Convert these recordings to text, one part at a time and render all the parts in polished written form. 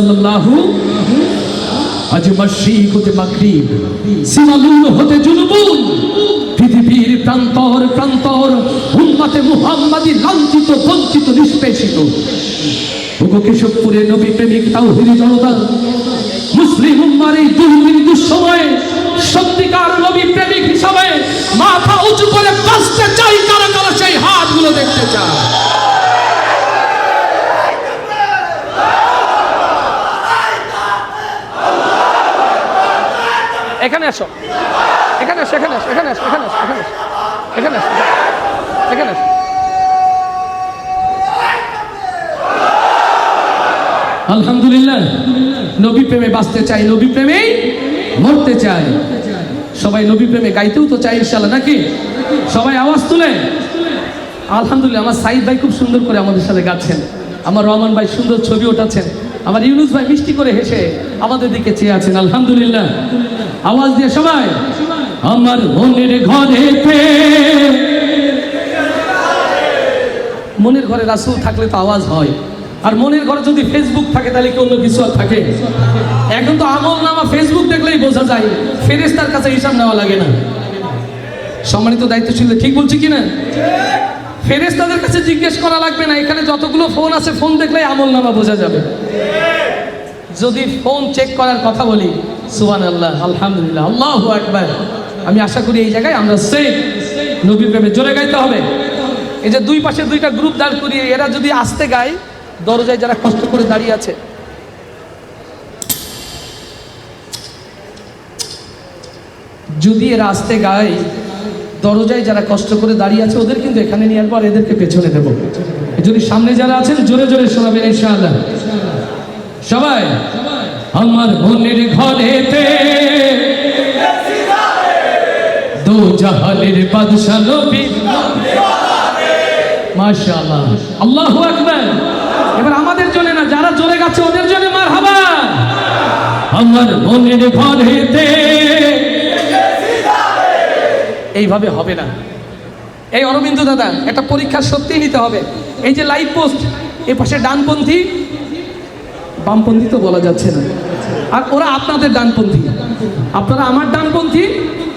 সাল্লাল্লাহু আজ মাশরিক হতে মাগরিব, সিমালুন হতে জুনুবুন, পৃথিবীর প্রান্তর প্রান্তর উম্মতে মুহাম্মাদি লাঞ্ছিত বঞ্চিত নিষ্পেষিত। ওগো কেশবপুরে নবী প্রেমিক তাওহীদি জনতা, মুসলিম উম্মার এই দুঃসময়ে সত্যিকার নবী প্রেমিক হিসাবে মাথা উঁচু করে বাঁচতে চাই। কারা কারা সেই হাতগুলো দেখতে চায়? এখানে আসো, এখানে আসো, এখানে আসো, এখানে আসো, এখানে আসো, এখানে আসো, এখানে আসো, এখানে আসো। আলহামদুলিল্লাহ, নবী প্রেমে বাঁচতে চাই, নবী প্রেমে মরতে চাই। সবাই নবী প্রেমে গাইতেও তো চাই ইনশাআল্লাহ, নাকি? সবাই আওয়াজ তুলে আলহামদুলিল্লাহ। আমার সাইদ ভাই খুব সুন্দর করে আমাদের সাথে গাচ্ছেন, আমার রহমান ভাই সুন্দর ছবি ওঠাচ্ছেন, আমার ইউনুস ভাই মিষ্টি করে হেসে আমাদের দিকে চেয়ে আছেন। আলহামদুলিল্লাহ, আওয়াজ দিয়ে সবাই। আমার মনের ঘরেতে, মনের ঘরে রাসূল থাকলে তো আওয়াজ হয়, আর মনের ঘরে যদি ফেসবুক থাকে তাহলে কি অন্য কিছু আর থাকে? এখন তো আমলনামা ফেসবুক দেখলেই বোঝা যায়, ফেরেশতার কাছে হিসাব নেওয়া লাগে না। সম্মানিত দায়িত্বশীল, ঠিক বলছি কিনা? ফেরেশতাদের কাছে জিজ্ঞেস করা লাগবে না, এখানে যতগুলো ফোন আছে ফোন দেখলেই আমলনামা বোঝা যাবে। যদি ফোন চেক করার কথা বলি, সুবহানাল্লাহ, আলহামদুলিল্লাহ, আল্লাহু আকবার। আমি আশা করি এই জায়গায় আমরা সেই নবী প্রেমে জোরে গাইতে হবে। এই যে দুই পাশে দুইটা গ্রুপ দাঁড় করিয়ে এরা যদি আস্তে গায়, দরজায় যারা কষ্ট করে দাঁড়িয়ে আছে, যদি এরা আস্তে গায়, দরজায় যারা কষ্ট করে দাঁড়িয়ে আছে ওদের কিন্তু এখানে নিয়ে আসবো, আর এদেরকে পেছনে দেবো। যদি সামনে যারা আছেন জোরে জোরে শোনাবেন ইনশাআল্লাহ। সবাই আমার মনের ঘরেতে দো জাহানের বাদশা নবী, মাশাআল্লাহ, আল্লাহু আকবার। এবার আমাদের জন্য না, যারা জোরে গাচ্ছে ওদের জন্য মারহাবা। আমার মনের ঘরেতে, এইভাবে হবে না। এই অরবিন্দ দাদা, একটা পরীক্ষা সত্যি নিতে হবে। এই যে লাইভ পোস্ট, এই পাশে ডানপন্থী, বামপন্থী তো বলা যাচ্ছে না, আর ওরা আপনাদের ডানপন্থী, আপনারা আমার ডানপন্থী,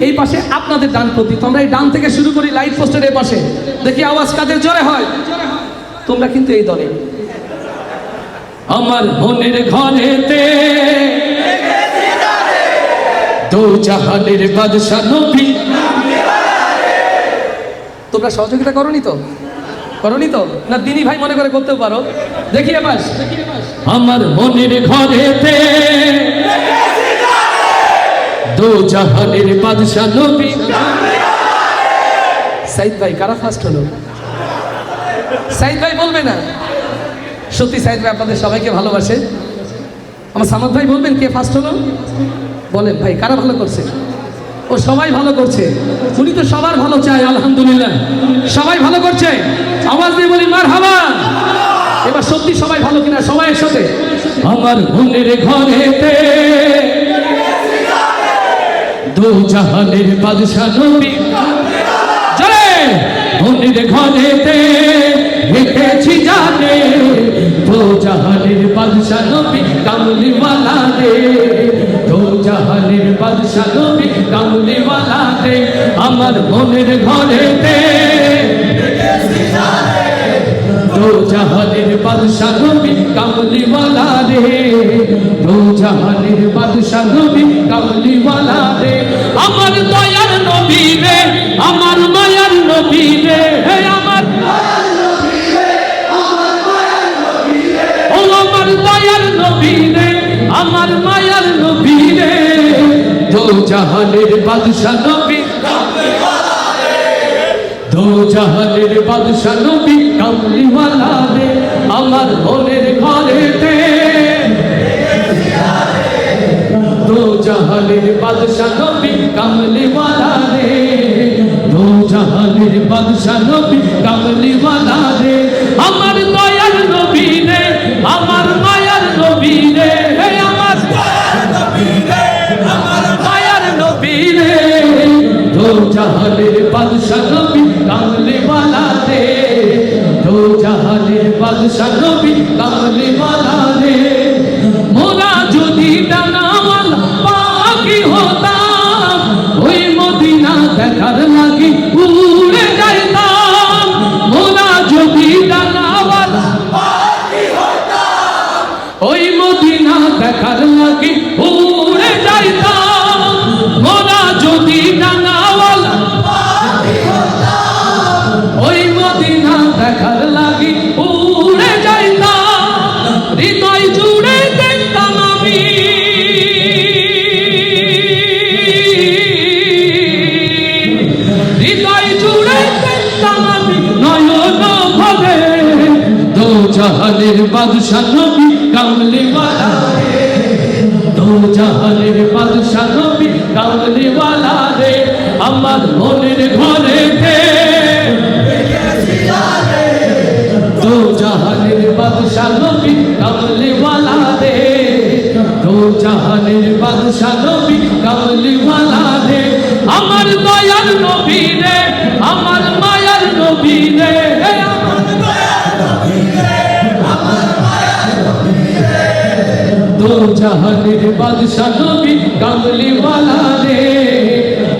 এই পাশে আপনাদের ডানপন্থী। তোমরা এই ডান থেকে শুরু করি, লাইভ পোস্টের এই পাশে দেখি আওয়াজ কাদের জোরে হয়। তোমরা কিন্তু এই দলে। আমার মনের ঘরেতে দো জাহানের বাদশা নবী। তোমরা সহযোগিতা করনি তো? করনি তো না? দিনী ভাই মনে করে করতেও পারো। দেখি এবার আমার মনের ঘরেতে দো জাহানের বাদশা নবী। সাইদ ভাই, কারা ফার্স্ট হলো? সাইদ ভাই বলবে না? সত্যি সাইদ ভাই আপনাদের সবাইকে ভালোবাসে। আমার সামাদ ভাই বলবেন কে ফার্স্ট হলো? বলেন ভাই, কারা ভালো করছে? ও সবাই ভালো করছে, উনি তো সবার ভালো চায়। আলহামদুলিল্লাহ, সবাই ভালো করছে। আওয়াজ দিয়ে বলি মারহাবা। এবার সত্যি সবাই ভালো কিনা সবাই একসাথে। আমার মনের ঘরেতে দো জাহানের বাদশা নবী, জোরে মনের ঘরেতে রেখেছি জানে দো জাহানের বাদশা নবী, কামলিওয়ালা রে, দো জাহানের বাদশা নবী, কামলিওয়ালা রে। আমার মনের ঘরেতে দো জাহানের বাদশা নবী, কামলিওয়ালা রে, দো জাহানের বাদশা নবী, কামলিওয়ালা রে। আমার দয়ার নবী রে, আমার মায়ার নবী রে, হে আমার আমার দয়ার নবী রে, আমার মায়ার নবী রে, দো জাহানের বাদশা নবী, দো জাহানের বাদশা নবী, কামলিওয়ালা রে। আমার মনের ঘরেতে দো জাহানের বাদশা নবী, কামলিওয়ালা রে, দো জাহানের বাদশা নবী, কামলিওয়ালা রে। আমার দয়ার নবী রে, আমার মায়ার নবী রে, হে আমার মায়ার নবী রে, দো জাহানের বাদশা নবী, কামলিওয়ালা রে, দো জাহানের বাদশা নবী, কামলিওয়ালা রে। জাহানের বাদশা নবী কামলিওয়ালা রে, দো জাহানের বাদশা নবী কামলিওয়ালা রে, আমার মনের ঘরেতে দো জাহানের বাদশা নবী কামলিওয়ালা রে, দো জাহানের বাদশা নবী কামলিওয়ালা রে, আমার দয়ার নবী রে, আমার মায়ার নবী রে, দো জাহানের বাদশা নবী কামলিওয়ালা রে,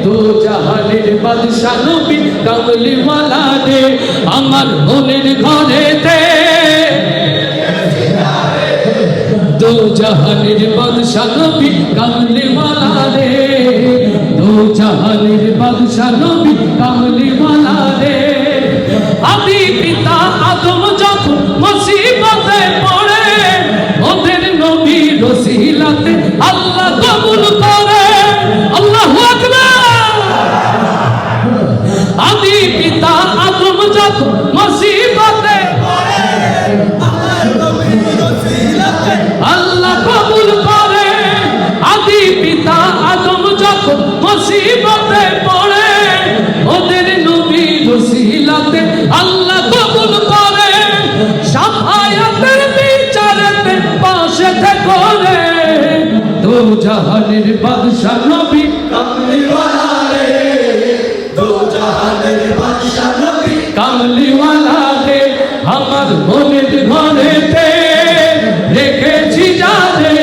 দো জাহানের বাদশা নবী কামলিওয়ালা রে, আমার মনের ঘরেতে দো জাহানের বাদশা নবী কামলিওয়ালা রে, দো জাহানের বাদশা নবী কামলিওয়ালা রে, আদি পিতা আদম যখন মুসিবতে পড়ে, ওদের নবীর ওসিলাতে আল্লাহ কবুল করে, আল্লাহু আকবার। আদি পিতা আদম যখন মুসিবতে পড়ে, আল্লাহ কবুল করে, আদি পিতা আদম যখন মুসিবতে পড়ে, ওদের নবীর ওসিলাতে আল্লাহ কবুল করে, শাফায়াতের বিচারেতে পাশে থেকে দো জাহানের বাদশা নবী কামলিওয়ালা রে, দো জাহানের বাদশা নবী কামলিওয়ালা রে, আমার মনের ঘরেতে রেখেছি যারে,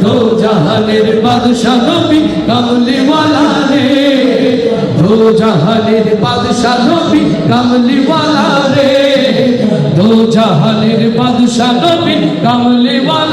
দো জাহানের বাদশা নবী কামলিওয়ালা রে, দো জাহানের বাদশা নবী কামলিওয়ালা রে, দো জাহানের বাদশা নবী কামলিওয়ালা